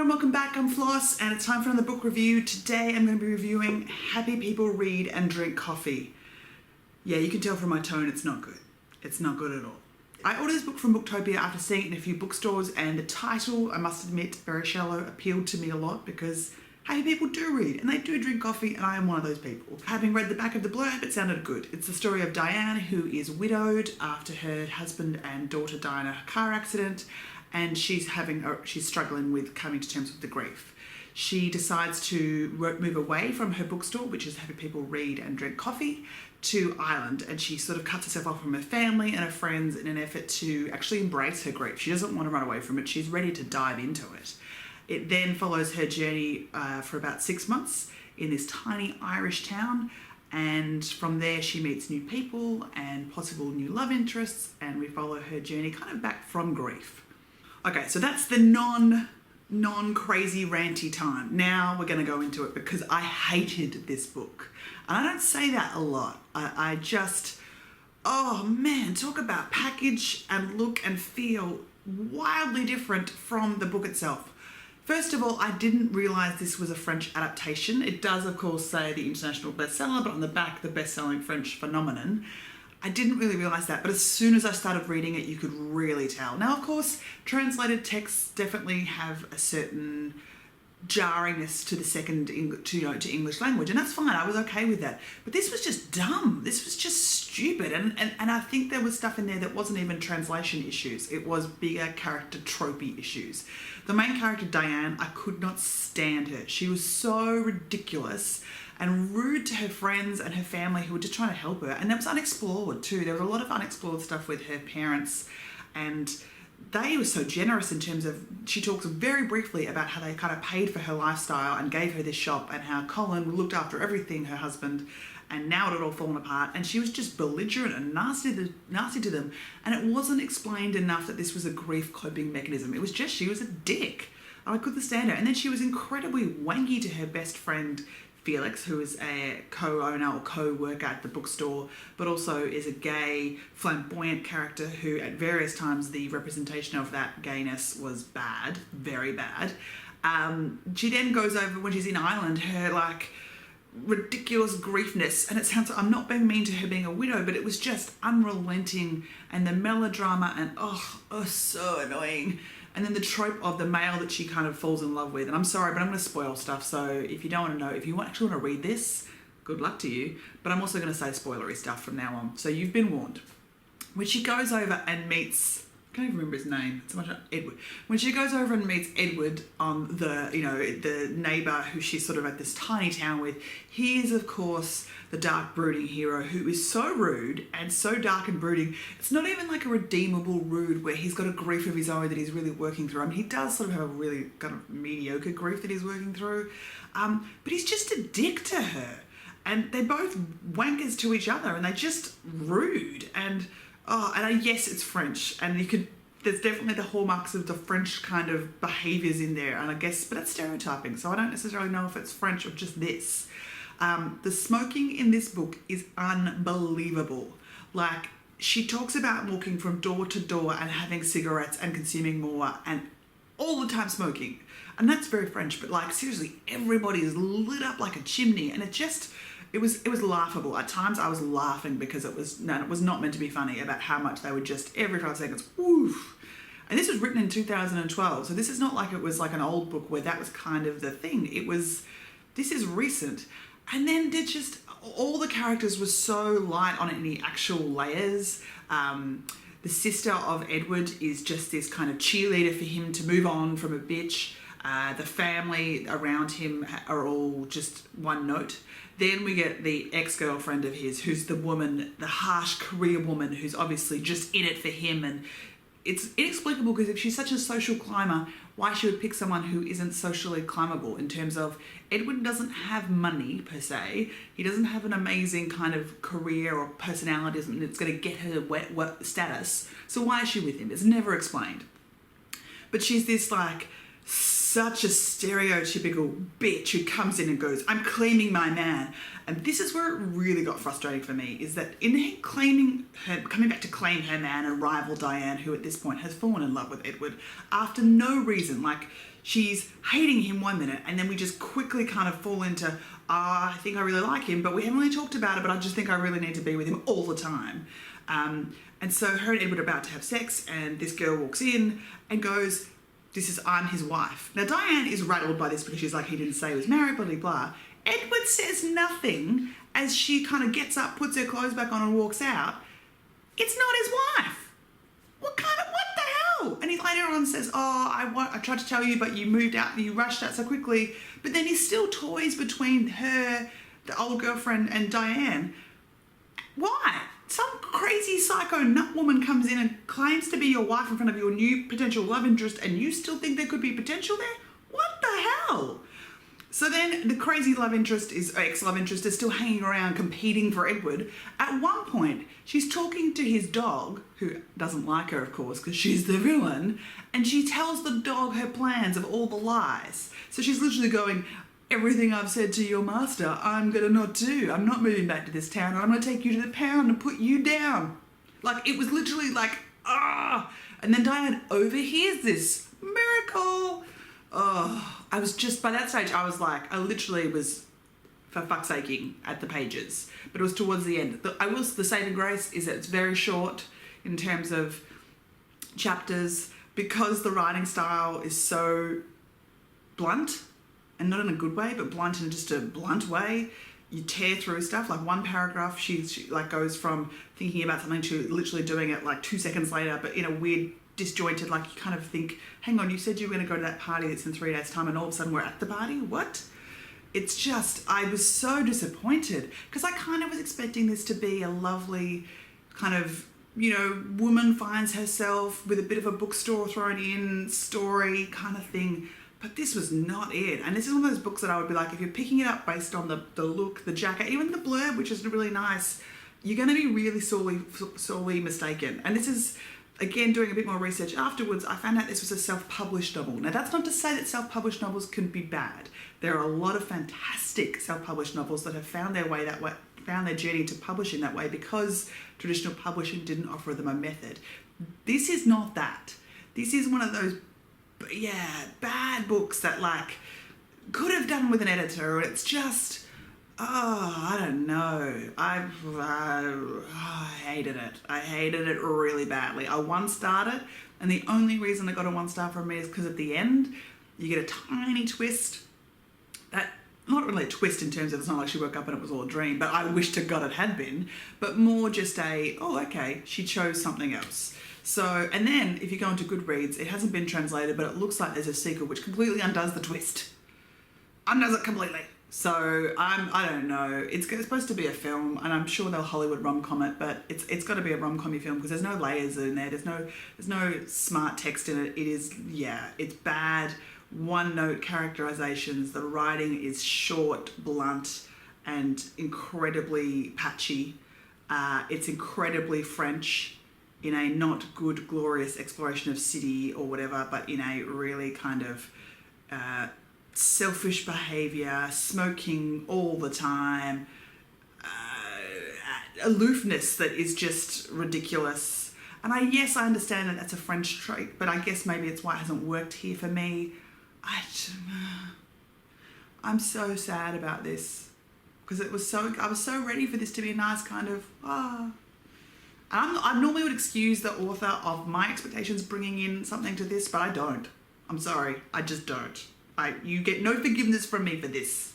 and welcome back. I'm Floss and it's time for another book review. Today I'm going to be reviewing Happy People Read and Drink Coffee. Yeah, you can tell from my tone it's not good. It's not good at all. I ordered this book from Booktopia after seeing it in a few bookstores, and the title, I must admit, very shallow, appealed to me a lot because happy people do read and they do drink coffee, and I am one of those people. Having read the back of the blurb, it sounded good. It's the story of Diane, who is widowed after her husband and daughter die in a car accident, and she's struggling with coming to terms with the grief. She decides to move away from her bookstore, which is Happy People Read and Drink Coffee, to Ireland, and she sort of cuts herself off from her family and her friends in an effort to actually embrace her grief. She doesn't want to run away from it. She's ready to dive into it. It then follows her journey for about 6 months in this tiny Irish town, and from there she meets new people and possible new love interests, and we follow her journey kind of back from grief. Okay, so that's the non-crazy ranty time. Now we're going to go into it because I hated this book. And I don't say that a lot. I just, oh man, talk about package and look and feel wildly different from the book itself. First of all, I didn't realise this was a French adaptation. It does, of course, say the international bestseller, but on the back, the best-selling French phenomenon. I didn't really realise that, but as soon as I started reading it, you could really tell. Now, of course, translated texts definitely have a certain jarringness to to English language, and that's fine. I was okay with that. But this was just dumb. This was just stupid, and I think there was stuff in there that wasn't even translation issues. It was bigger character tropey issues. The main character, Diane, I could not stand her. She was so ridiculous and rude to her friends and her family who were just trying to help her. And that was unexplored too. There was a lot of unexplored stuff with her parents, and they were so generous in terms of, she talks very briefly about how they kind of paid for her lifestyle and gave her this shop, and how Colin looked after everything, her husband, and now it had all fallen apart, and she was just belligerent and nasty to them. And it wasn't explained enough that this was a grief coping mechanism. It was just, she was a dick. I couldn't stand her. And then she was incredibly wanky to her best friend, Felix, who is a co-owner or co-worker at the bookstore, but also is a gay, flamboyant character who at various times the representation of that gayness was bad, very bad. She then goes over, when she's in Ireland, her like ridiculous griefness, and it sounds, I'm not being mean to her being a widow, but it was just unrelenting, and the melodrama, and oh so annoying. And then the trope of the male that she kind of falls in love with. And I'm sorry, but I'm going to spoil stuff. So if you don't want to know, if you actually want to read this, good luck to you. But I'm also going to say spoilery stuff from now on. So you've been warned. When she goes over and meets, I can't even remember his name, it's so much Edward. When she goes over and meets Edward, the neighbour who she's sort of at this tiny town with, he is of course the dark brooding hero who is so rude and so dark and brooding. It's not even like a redeemable rude where he's got a grief of his own that he's really working through. I mean, he does sort of have a really kind of mediocre grief that he's working through, but he's just a dick to her, and they're both wankers to each other, and they're just rude. And yes, it's French, and there's definitely the hallmarks of the French kind of behaviours in there, and I guess, but that's stereotyping, so I don't necessarily know if it's French or just this. The smoking in this book is unbelievable. Like, she talks about walking from door to door and having cigarettes and consuming more and all the time smoking. And that's very French, but like seriously, everybody is lit up like a chimney, and it was laughable. At times I was laughing because it was not meant to be funny about how much they would just every 5 seconds, woof. And this was written in 2012, so this is not like it was like an old book where that was kind of the thing. This is recent. And then they're just, all the characters were so light on any actual layers. The sister of Edward is just this kind of cheerleader for him to move on from a bitch. The family around him are all just one note. Then we get the ex-girlfriend of his, who's the woman, the harsh career woman, who's obviously just in it for him. And it's inexplicable, because if she's such a social climber, why she would pick someone who isn't socially climbable, in terms of Edward doesn't have money per se. He doesn't have an amazing kind of career or personality that's going to get her wet status. So why is she with him? It's never explained. But she's this like such a stereotypical bitch who comes in and goes, I'm claiming my man. And this is where it really got frustrating for me, is that in her coming back to claim her man and rival Diane, who at this point has fallen in love with Edward, after no reason, like she's hating him one minute and then we just quickly kind of fall into, I think I really like him, but we haven't really talked about it, but I just think I really need to be with him all the time. And so her and Edward are about to have sex and this girl walks in and goes, I'm his wife. Now Diane is rattled by this because she's like, he didn't say he was married, blah, blah, blah. Edward says nothing as she kind of gets up, puts her clothes back on and walks out. It's not his wife. What the hell? And he later on says, I tried to tell you, but you moved out, you rushed out so quickly. But then he still toys between her, the old girlfriend, and Diane. Why? Some crazy psycho nut woman comes in and claims to be your wife in front of your new potential love interest and you still think there could be potential there? What the hell? So then the crazy ex-love interest is still hanging around competing for Edward. At one point, she's talking to his dog, who doesn't like her, of course, because she's the villain, and she tells the dog her plans of all the lies. So she's literally going, everything I've said to your master, I'm gonna not do. I'm not moving back to this town. I'm gonna take you to the pound and put you down. Like, it was literally like, And then Diane overhears this. Miracle. I was just, by that stage, I was like, I literally was, for fuck's saking, at the pages. But it was towards the end. The saving grace is that it's very short in terms of chapters, because the writing style is so blunt, and not in a good way, but blunt in just a blunt way. You tear through stuff. Like one paragraph, she like goes from thinking about something to literally doing it like 2 seconds later, but in a weird, disjointed, like you kind of think, hang on, you said you were going to go to that party that's in 3 days' time and all of a sudden we're at the party? What? It's just, I was so disappointed because I kind of was expecting this to be a lovely kind of, woman finds herself with a bit of a bookstore thrown in story kind of thing. But this was not it. And this is one of those books that I would be like, if you're picking it up based on the look, the jacket, even the blurb, which is really nice, you're going to be really sorely mistaken. And this is, again, doing a bit more research afterwards, I found out this was a self-published novel. Now, that's not to say that self-published novels can be bad. There are a lot of fantastic self-published novels that have found their way that way, found their journey to publishing that way because traditional publishing didn't offer them a method. This is not that. This is one of those bad books that like could have done with an editor. It's just, I don't know. I hated it. I hated it really badly. I 1-starred it, and the only reason I got a 1-star from me is because at the end you get a tiny twist. That, not really a twist in terms of it's not like she woke up and it was all a dream, but I wish to God it had been, but more just okay, she chose something else. So, and then if you go into Goodreads, it hasn't been translated, but it looks like there's a sequel which completely undoes the twist. Undoes it completely. So I don't know. It's supposed to be a film, and I'm sure they'll Hollywood rom-com it, but it's got to be a rom-com-y film because there's no layers in there. There's no smart text in it. It is, it's bad, one-note characterizations. The writing is short, blunt, and incredibly patchy. It's incredibly French, in a not good, glorious exploration of city or whatever, but in a really kind of selfish behaviour, smoking all the time, aloofness that is just ridiculous. And I understand that that's a French trait, but I guess maybe it's why it hasn't worked here for me. I'm so sad about this because I was so ready for this to be a nice kind of, I normally would excuse the author of my expectations bringing in something to this, but I don't. I'm sorry, I just don't. You get no forgiveness from me for this.